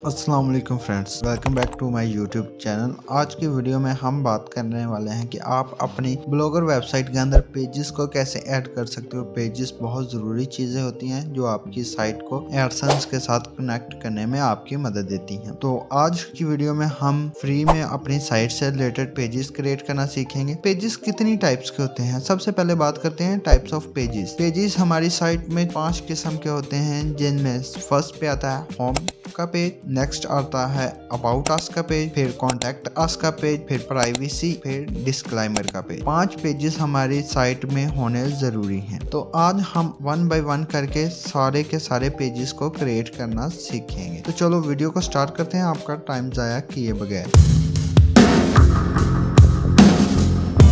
अस्सलाम वालेकुम friends, welcome back to my YouTube channel. आज की वीडियो में हम बात करने वाले हैं कि आप अपनी ब्लॉगर वेबसाइट के अंदर पेजेस को कैसे ऐड कर सकते हो। पेजेस बहुत ज़रूरी चीज़ें होती हैं जो आपकी साइट को एडसेंस के साथ कनेक्ट करने में आपकी मदद देती हैं। तो आज की वीडियो में हम फ्री में अपनी साइट से रिलेटेड पेजेस क्रिएट करना सीखेंगे। पेजेस कितनी टाइप्स के होते हैं, सबसे पहले बात करते हैं टाइप्स ऑफ पेजेस। पेजेस हमारी साइट में 5 किस्म के होते हैं, जिनमें फर्स्ट पे आता है होम का पेज, नेक्स्ट आता है अबाउट अस का पेज, फिर कॉन्टेक्ट अस का पेज, फिर प्राइवेसी, फिर डिस्क्लेमर का पेज। 5 पेजेस हमारी साइट में होने जरूरी हैं। तो आज हम 1 बाय 1 करके सारे के सारे पेजेस को क्रिएट करना सीखेंगे। तो चलो वीडियो को स्टार्ट करते हैं आपका टाइम जाया किए बगैर।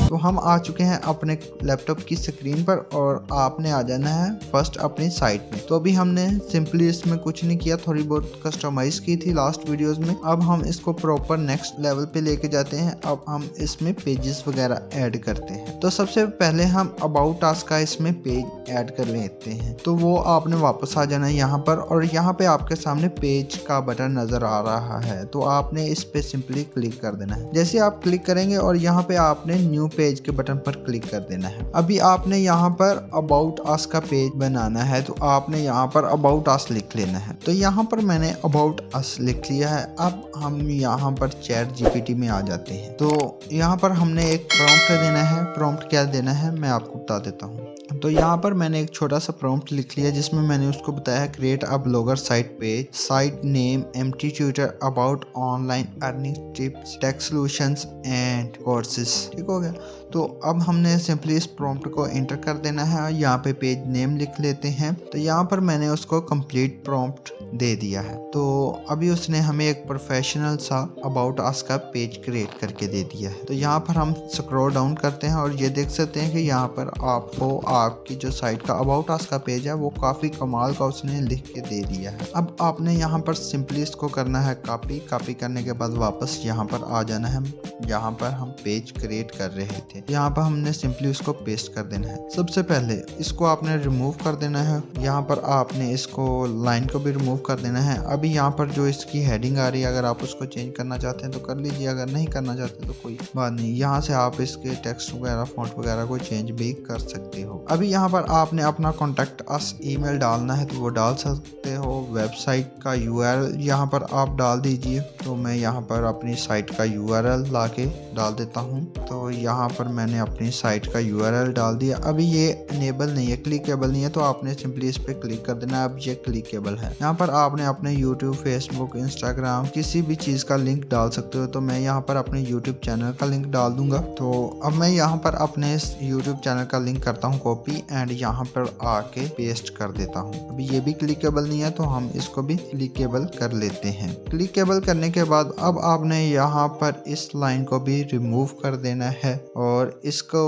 तो हम आ चुके हैं अपने लैपटॉप की स्क्रीन पर और आपने आ जाना है फर्स्ट अपनी साइट में। तो अभी हमने सिंपली इसमें कुछ नहीं किया, थोड़ी बहुत कस्टमाइज की थी लास्ट वीडियोस में। अब हम इसको प्रॉपर नेक्स्ट लेवल पे लेके जाते हैं। अब हम इसमें पेजेस वगैरह ऐड करते हैं। तो सबसे पहले हम अबाउट अस का इसमें पेज ऐड कर लेते हैं। तो वो आपने वापस आ जाना है यहाँ पर, और यहाँ पे आपके सामने पेज का बटन नजर आ रहा है। तो आपने इस पे सिंपली क्लिक कर देना है। जैसे आप क्लिक करेंगे और यहाँ पे आपने न्यू पेज के बटन पर क्लिक कर देना है। अभी आपने यहाँ पर अबाउट अस का पेज बनाना है, तो आपने यहाँ पर अबाउट अस लिख लेना है। तो यहाँ पर मैंने अबाउट अस लिख लिया है। अब हम यहाँ पर चैट जीपीटी में आ जाते हैं। तो यहाँ पर हमने एक प्रॉम्प्ट देना है। प्रॉम्प्ट क्या देना है मैं आपको बता देता हूँ। तो यहाँ पर मैंने एक छोटा सा प्रॉम्प्ट लिख लिया, जिसमें मैंने उसको बताया है create a blogger site page, site name, empty tutor, about online earning tips, tech solutions and courses. ठीक हो गया। तो अब हमने सिंपली इस प्रॉम्प्ट को एंटर कर देना है। यहाँ पे पेज नेम लिख लेते हैं। तो यहाँ पर मैंने उसको कंप्लीट प्रॉम्प्ट दे दिया है। तो अभी उसने हमें एक प्रोफेशनल सा अबाउट अस का पेज क्रिएट करके दे दिया है। तो यहाँ पर हम स्क्रॉल डाउन करते हैं और ये देख सकते हैं कि यहाँ पर आपको आपकी जो साइट का अबाउट अस का पेज है वो काफ़ी कमाल का उसने लिख के दे दिया है। अब आपने यहाँ पर सिंपली इसको करना है कॉपी करने के बाद वापस यहाँ पर आ जाना है। यहाँ पर हम पेज क्रिएट कर रहे थे, यहाँ पर हमने सिंपली उसको पेस्ट कर देना है। सबसे पहले इसको आपने रिमूव कर देना है। यहाँ पर आपने इसको लाइन को भी रिमूव कर देना है। अभी यहाँ पर जो इसकी हेडिंग आ रही है, अगर आप उसको चेंज करना चाहते हैं तो कर लीजिए, अगर नहीं करना चाहते तो कोई बात नहीं। यहाँ से आप इसके टेक्स्ट वगैरह फॉन्ट वगैरह को चेंज भी कर सकते हो। अभी यहाँ पर आपने अपना कॉन्टैक्ट अस ईमेल डालना है तो वो डाल सकते हो। वेबसाइट का यूआरएल यहाँ पर आप डाल दीजिए। तो मैं यहाँ पर अपनी साइट का यूआरएल ला के डाल देता हूँ। तो यहाँ पर मैंने अपनी साइट का यूआरएल डाल दिया। अभी ये इनेबल नहीं है, क्लिकेबल नहीं है, तो आपने सिंपली इस पर क्लिक कर देना। अब ये क्लिकेबल है। यहाँ पर आपने अपने यूट्यूब, फेसबुक, इंस्टाग्राम किसी भी चीज़ का लिंक डाल सकते हो। तो मैं यहाँ पर अपने यूट्यूब चैनल का लिंक डाल दूंगा। तो अब मैं यहाँ पर अपने यूट्यूब चैनल का लिंक करता हूँ कॉपी एंड यहाँ पर आके पेस्ट कर देता हूँ। अभी ये भी क्लिकेबल नहीं है तो हम इसको भी क्लिकेबल कर लेते हैं। क्लिकेबल करने के बाद अब आपने यहाँ पर इस लाइन को भी रिमूव कर देना है और इसको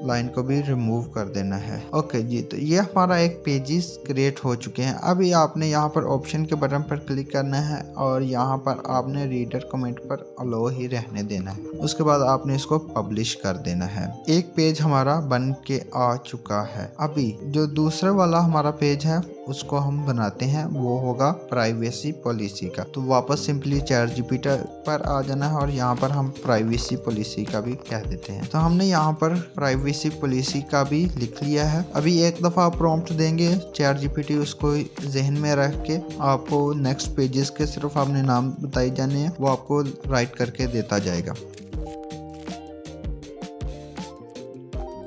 लाइन को भी रिमूव कर देना है। ओके जी, तो ये हमारा एक पेजेस क्रिएट हो चुके हैं। अभी आपने यहाँ पर ऑप्शन के बटन पर क्लिक करना है और यहाँ पर आपने रीडर कमेंट पर अलो ही रहने देना है। उसके बाद आपने इसको पब्लिश कर देना है। एक पेज हमारा बन के आ चुका है। अभी जो दूसरा वाला हमारा पेज है उसको हम बनाते हैं, वो होगा प्राइवेसी पॉलिसी का। तो वापस सिंपली चैट जीपीटी पर आ जाना है और यहाँ पर हम प्राइवेसी पॉलिसी का भी कह देते हैं। तो हमने यहाँ पर प्राइवेसी पॉलिसी का भी लिख लिया है। अभी एक दफ़ा प्रॉम्प्ट देंगे चैट जीपीटी, उसको जहन में रख के आपको नेक्स्ट पेजेस के सिर्फ आपने नाम बताए जाने हैं, वो आपको राइट करके देता जाएगा।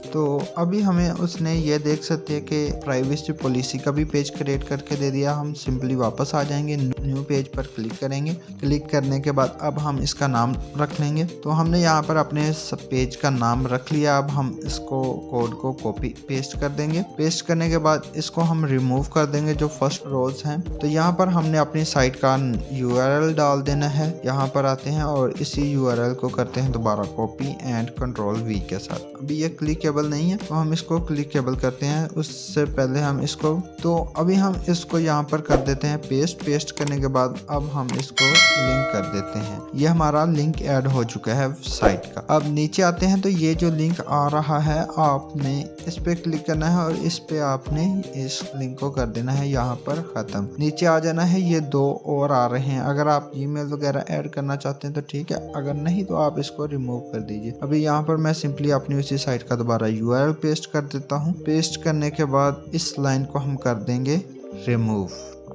तो अभी हमें उसने ये देख सकते हैं कि प्राइवेसी पॉलिसी का भी पेज क्रिएट करके दे दिया। हम सिंपली वापस आ जाएंगे, न्यू पेज पर क्लिक करेंगे। क्लिक करने के बाद अब हम इसका नाम रख लेंगे। तो हमने यहाँ पर अपने पेज का नाम रख लिया। अब हम इसको कोड को कॉपी पेस्ट कर देंगे। पेस्ट करने के बाद इसको हम रिमूव कर देंगे जो फर्स्ट रोज हैं। तो यहाँ पर हमने अपनी साइट का यूआरएल डाल देना है। यहाँ पर आते हैं और इसी यूआरएल को करते हैं दोबारा कॉपी एंड कंट्रोल वी के साथ। अभी ये क्लिकेबल नहीं है तो हम इसको क्लिकेबल करते हैं। उससे पहले हम इसको, तो अभी हम इसको यहाँ पर कर देते हैं पेस्ट। पेस्ट करने के बाद अब हम इसको लिंक कर देते हैं। ये हमारा लिंक ऐड हो चुका है साइट का। अब नीचे आते हैं तो ये जो लिंक आ रहा है आपने इस पे क्लिक करना है और इस पे आपने इस लिंक को कर देना है यहाँ पर खत्म। नीचे आ जाना है, ये 2 और आ रहे हैं। अगर आप जीमेल वगैरह ऐड करना चाहते हैं तो ठीक है, अगर नहीं तो आप इसको रिमूव कर दीजिए। अभी यहाँ पर मैं सिंपली अपनी उसी साइट का दोबारा URL पेस्ट कर देता हूँ। पेस्ट करने के बाद इस लाइन को हम कर देंगे रिमूव।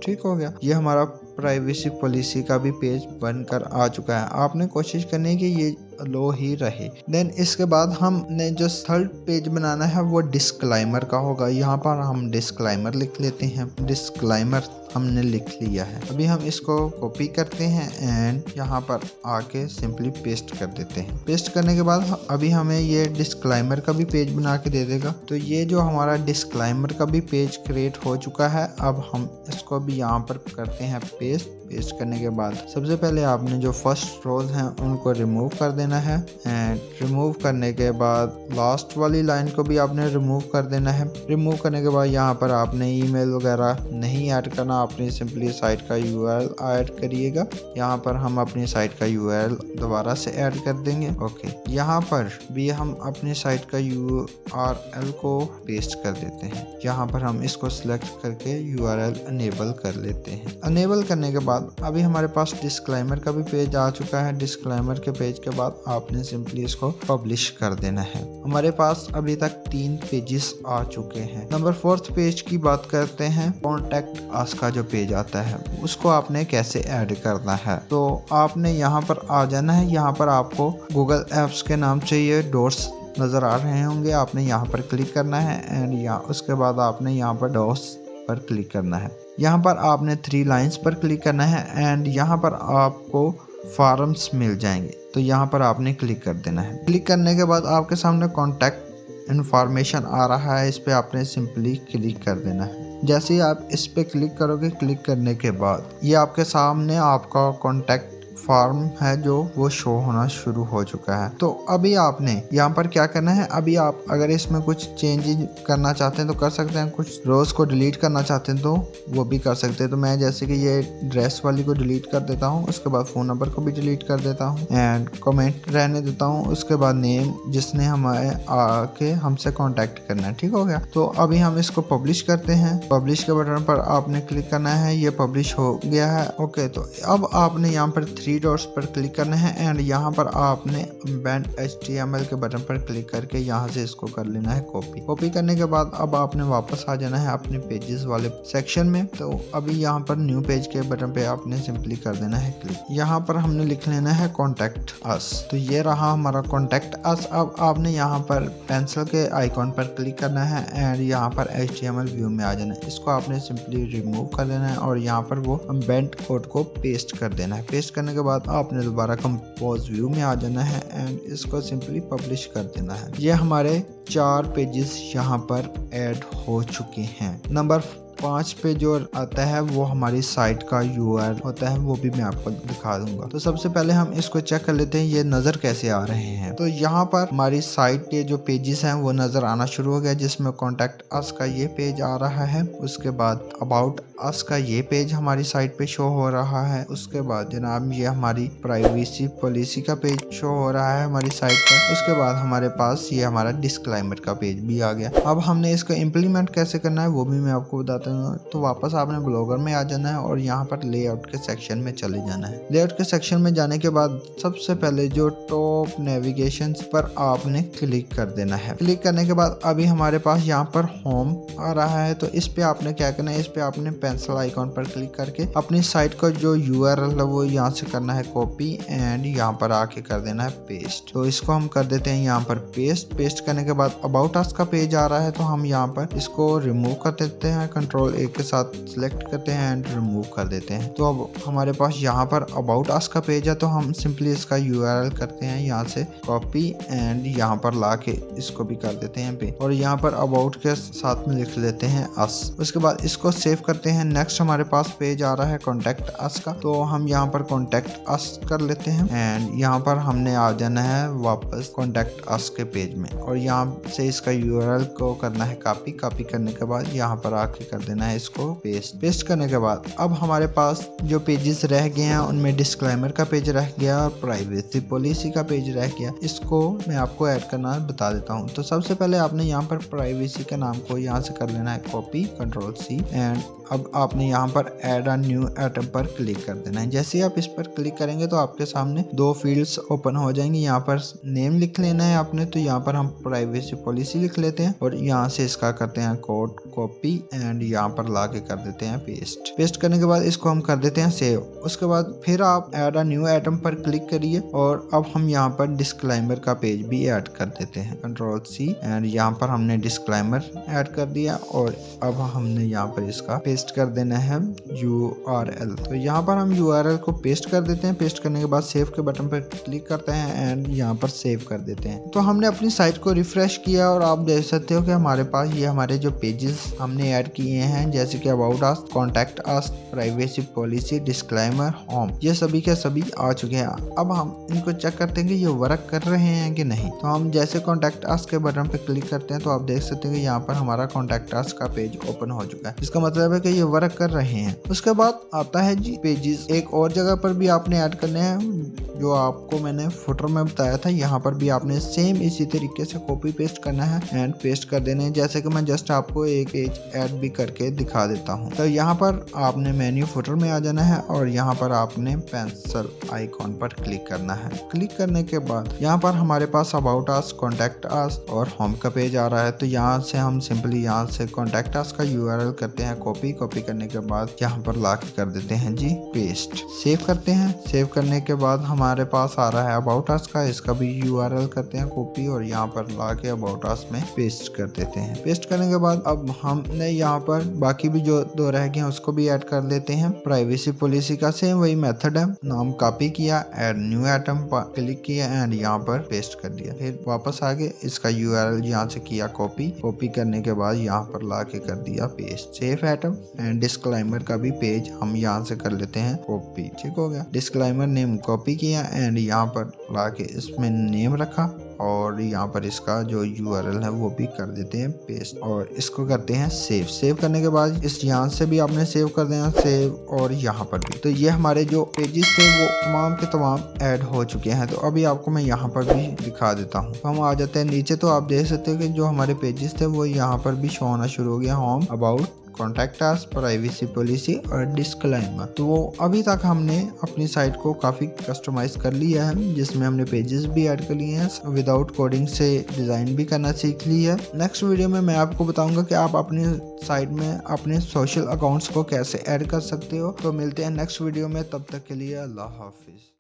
ठीक हो गया। ये हमारा प्राइवेसी पॉलिसी का भी पेज बनकर आ चुका है। आपने कोशिश करनी है कि ये लो ही रहे। देन इसके बाद हमने जो थर्ड पेज बनाना है वो डिस्क्लाइमर का होगा। यहाँ पर हम डिस्क्लाइमर लिख लेते हैं। डिस्क्लाइमर हमने लिख लिया है। अभी हम इसको कॉपी करते हैं एंड यहाँ पर आके सिंपली पेस्ट कर देते हैं। पेस्ट करने के बाद अभी हमें ये डिस्क्लाइमर का भी पेज बना के दे देगा। तो ये जो हमारा डिस्क्लाइमर का भी पेज क्रिएट हो चुका है। अब हम इसको भी यहाँ पर करते हैं पेस्ट करने के बाद सबसे पहले आपने जो फर्स्ट रोज हैं उनको रिमूव कर देना है एंड रिमूव करने के बाद लास्ट वाली लाइन को भी आपने रिमूव कर देना है। रिमूव करने के बाद यहाँ पर आपने ईमेल वगैरह नहीं ऐड करना, अपनी सिंपली साइट का URL ऐड करिएगा। यहाँ पर हम अपनी साइट का URL दोबारा से ऐड कर देंगे। ओके, यहाँ पर भी हम अपनी साइट का URL को पेस्ट कर देते हैं। यहाँ पर हम इसको सिलेक्ट करके URL अनेबल कर लेते हैं। अनेबल करने के बाद अभी हमारे पास डिस्क्लेमर का भी पेज आ चुका है। डिस्क्लेमर के पेज के बाद आपने सिंपली इसको पब्लिश कर देना है। हमारे पास अभी तक 3 पेजेस आ चुके हैं। नंबर 4th पेज की बात करते हैं। कॉन्टैक्ट अस का जो पेज आता है उसको आपने कैसे ऐड करना है। तो आपने यहाँ पर आ जाना है। यहाँ पर आपको गूगल एप्स के नाम से ये डॉट्स नजर आ रहे होंगे। आपने यहाँ पर क्लिक करना है एंड यहाँ उसके बाद आपने यहाँ पर डॉट्स पर क्लिक करना है। यहाँ पर आपने 3 लाइंस पर क्लिक करना है एंड यहाँ पर आपको फॉर्म्स मिल जाएंगे। तो यहाँ पर आपने क्लिक कर देना है। क्लिक करने के बाद आपके सामने कॉन्टैक्ट इन्फॉर्मेशन आ रहा है, इस पे आपने सिंपली क्लिक कर देना है। जैसे ही आप इस पे क्लिक करोगे, क्लिक करने के बाद ये आपके सामने आपका कॉन्टैक्ट फॉर्म है जो वो शो होना शुरू हो चुका है। तो अभी आपने यहाँ पर क्या करना है, अभी आप अगर इसमें कुछ चेंजेस करना चाहते हैं तो कर सकते हैं, कुछ रोज को डिलीट करना चाहते हैं तो वो भी कर सकते हैं। तो मैं जैसे कि ये ड्रेस वाली को डिलीट कर देता हूँ, उसके बाद फ़ोन नंबर को भी डिलीट कर देता हूँ एंड कमेंट रहने देता हूँ, उसके बाद नेम जिसने हमारे आके हमसे कॉन्टैक्ट करना है। ठीक हो गया। तो अभी हम इसको पब्लिश करते हैं। पब्लिश के बटन पर आपने क्लिक करना है, ये पब्लिश हो गया है। ओके, तो अब आपने यहाँ पर 3 डॉट्स पर क्लिक करना है एंड यहाँ पर आपने एम्बेड HTML के बटन पर क्लिक करके यहाँ से इसको कर लेना है कॉपी करने के बाद अब आपने वापस आ जाना है अपने पेजेस वाले सेक्शन में। तो अभी यहाँ पर न्यू पेज के बटन पे आपने सिंपली कर देना है क्लिक। यहाँ पर हमने लिख लेना है कॉन्टैक्ट अस। तो ये रहा हमारा कॉन्टैक्ट अस। अब आपने यहाँ पर पेंसिल के आइकॉन पर क्लिक करना है एंड यहाँ पर HTML व्यू में आ जाना है। इसको आपने सिंपली रिमूव कर देना है और यहाँ पर वो एम्बेड कोड को पेस्ट कर देना है। पेस्ट करने के बाद आपने दोबारा कंपोज व्यू में आ जाना है एंड इसको सिंपली पब्लिश कर देना है। ये हमारे 4 पेजेस यहाँ पर ऐड हो चुके हैं। नंबर 5 पे जो आता है वो हमारी साइट का URL होता है, वो भी मैं आपको दिखा दूंगा। तो सबसे पहले हम इसको चेक कर लेते हैं ये नज़र कैसे आ रहे हैं। तो यहाँ पर हमारी साइट के जो पेजेस हैं वो नज़र आना शुरू हो गया, जिसमें कॉन्टैक्ट अस का ये पेज आ रहा है। उसके बाद अबाउट अस का ये पेज हमारी साइट पे शो हो रहा है। उसके बाद जनाब ये हमारी प्राइवेसी पॉलिसी का पेज शो हो रहा है हमारी साइट पर। उसके बाद हमारे पास ये हमारा डिस्क्लेमर का पेज भी आ गया। अब हमने इसको इम्प्लीमेंट कैसे करना है वो भी मैं आपको बताता हूँ। तो वापस आपने ब्लॉगर में आ जाना है और यहाँ पर लेआउट के सेक्शन में चले जाना है। लेआउट के सेक्शन में जाने के बाद सबसे पहले जो टॉप नेविगेशन पर आपने क्लिक कर देना है। क्लिक करने के बाद अभी हमारे पास यहाँ पर होम आ रहा है। तो इस पे आपने क्या करना है, इस पे आपने पेंसिल आइकॉन पर क्लिक करके अपनी साइट का जो URL है वो यहाँ से करना है कॉपी एंड यहाँ पर आके कर देना है पेस्ट। तो इसको हम कर देते हैं यहाँ पर पेस्ट करने के बाद अबाउट अस का पेज आ रहा है। तो हम यहाँ पर इसको रिमूव कर देते हैं, Ctrl+A के साथ सिलेक्ट करते हैं एंड रिमूव कर देते हैं। तो अब हमारे पास यहाँ पर अबाउट अस का पेज है। तो हम सिंपली इसका URL करते हैं यहाँ से कॉपी एंड यहाँ पर ला के इसको भी कर देते हैं पे और यहाँ पर अबाउट के साथ में लिख लेते हैं अस। उसके बाद इसको सेव करते हैं। नेक्स्ट हमारे पास पेज आ रहा है कॉन्टैक्ट अस का। तो हम यहाँ पर कॉन्टैक्ट अस कर लेते हैं एंड यहाँ पर हमने आ जाना है वापस कॉन्टैक्ट अस के पेज में और यहाँ से इसका URL को करना है कॉपी करने के बाद यहाँ पर आके कर देना है इसको पेस्ट करने के बाद अब हमारे पास जो पेजेस रह गए हैं उनमें डिस्क्लेमर का पेज रह गया और प्राइवेसी पॉलिसी का पेज रह गया। इसको मैं आपको ऐड करना बता देता हूँ। तो सबसे पहले आपने यहाँ पर प्राइवेसी के नाम को यहाँ से कर लेना है कॉपी, Ctrl+C, एंड अब आपने यहाँ पर ऐड अ न्यू आइटम पर क्लिक कर देना है। जैसे ही आप इस पर क्लिक करेंगे तो आपके सामने दो फील्ड्स ओपन हो जाएंगे। यहाँ पर नेम लिख लेना है आपने, तो यहाँ पर हम प्राइवेसी पॉलिसी लिख लेते हैं और यहाँ से इसका करते हैं कोड कॉपी एंड यहाँ पर ला के कर देते हैं पेस्ट करने के बाद इसको हम कर देते हैं सेव। उसके बाद फिर आप ऐड अ न्यू आइटम पर क्लिक करिए और अब हम यहाँ पर डिस्क्लेमर का पेज भी ऐड कर देते हैं। Ctrl+C एंड यहाँ पर हमने डिस्क्लेमर ऐड कर दिया और अब हमने यहाँ पर इसका पेस्ट कर देना है URL। तो यहाँ पर हम URL को पेस्ट कर देते हैं। पेस्ट करने के बाद सेव के बटन पर क्लिक करते हैं एंड यहाँ पर सेव कर देते हैं। तो हमने अपनी साइट को रिफ्रेश किया और आप देख सकते हो कि हमारे पास ये हमारे जो पेजेस हमने ऐड किए हैं जैसे कि about us, contact us, privacy policy, disclaimer, home, ये सभी के सभी आ चुके हैं। अब हम इनको चेक करते हैं कि ये वर्क कर रहे हैं कि नहीं। तो हम जैसे कॉन्टैक्ट अस के बटन पर क्लिक करते हैं तो आप देख सकते हैं कि यहाँ पर हमारा कॉन्टैक्ट अस का पेज ओपन हो चुका है। इसका मतलब है कि ये वर्क कर रहे हैं। उसके बाद आता है जी पेजेस। एक और जगह पर भी आपने ऐड करने हैं जो आपको मैंने फुटर में बताया था। यहाँ पर भी आपने सेम इसी तरीके से कॉपी पेस्ट करना है एंड पेस्ट कर देने हैं। जैसे कि मैं जस्ट आपको एक पेज ऐड भी करके दिखा देता हूँ। तो यहाँ पर आपने मेन्यू फुटर में आ जाना है और यहाँ पर आपने पेंसिल आइकॉन पर क्लिक करना है। क्लिक करने के बाद यहाँ पर हमारे पास अबाउट अस, कॉन्टैक्ट अस और होम का पेज आ रहा है। तो यहाँ से हम सिंपली यहाँ से कॉन्टैक्ट अस का URL करते हैं कॉपी करने के बाद यहाँ पर ला के कर देते हैं जी पेस्ट। सेव करते हैं। सेव करने के बाद हमारे पास आ रहा है अबाउट अस का, इसका भी URL करते हैं कॉपी और यहाँ पर ला के अबाउट अस में पेस्ट कर देते हैं। पेस्ट करने के बाद अब हमने यहाँ पर बाकी भी जो दो रह गए हैं उसको भी ऐड कर लेते हैं। प्राइवेसी पॉलिसी का सेम वही मेथड है। नाम कॉपी किया, ऐड न्यू आइटम पर क्लिक किया एंड यहाँ पर पेस्ट कर दिया। फिर वापस आगे इसका URL यहाँ से किया कॉपी करने के बाद यहाँ पर ला के कर दिया paste. Save item and disclaimer का भी पेज हम यहाँ से कर लेते हैं कॉपी। ठीक हो गया। डिस्क्लेमर नेम कॉपी किया एंड यहाँ पर ला के इसमें नेम रखा और यहाँ पर इसका जो URL है वो भी कर देते हैं पेस्ट और इसको करते हैं सेव। सेव करने के बाद इस यहाँ से भी आपने सेव कर देना, सेव और यहाँ पर भी। तो ये हमारे जो पेजेस थे वो तमाम के तमाम ऐड हो चुके हैं। तो अभी आपको मैं यहाँ पर भी दिखा देता हूँ। तो हम आ जाते हैं नीचे। तो आप देख सकते हो कि जो हमारे पेजेस थे वो यहाँ पर भी शो होना शुरू हो गया। Home, about, contact us, privacy policy और डिस्क्लेमर। तो अभी तक हमने अपनी साइट को काफ़ी कस्टमाइज कर लिया है जिसमें हमने पेजेस भी ऐड कर लिए हैं। विदाउट कोडिंग से डिज़ाइन भी करना सीख ली है। नेक्स्ट वीडियो में मैं आपको बताऊंगा कि आप अपनी साइट में अपने सोशल अकाउंट्स को कैसे ऐड कर सकते हो। तो मिलते हैं नेक्स्ट वीडियो में, तब तक के लिए अल्लाह हाफिज़।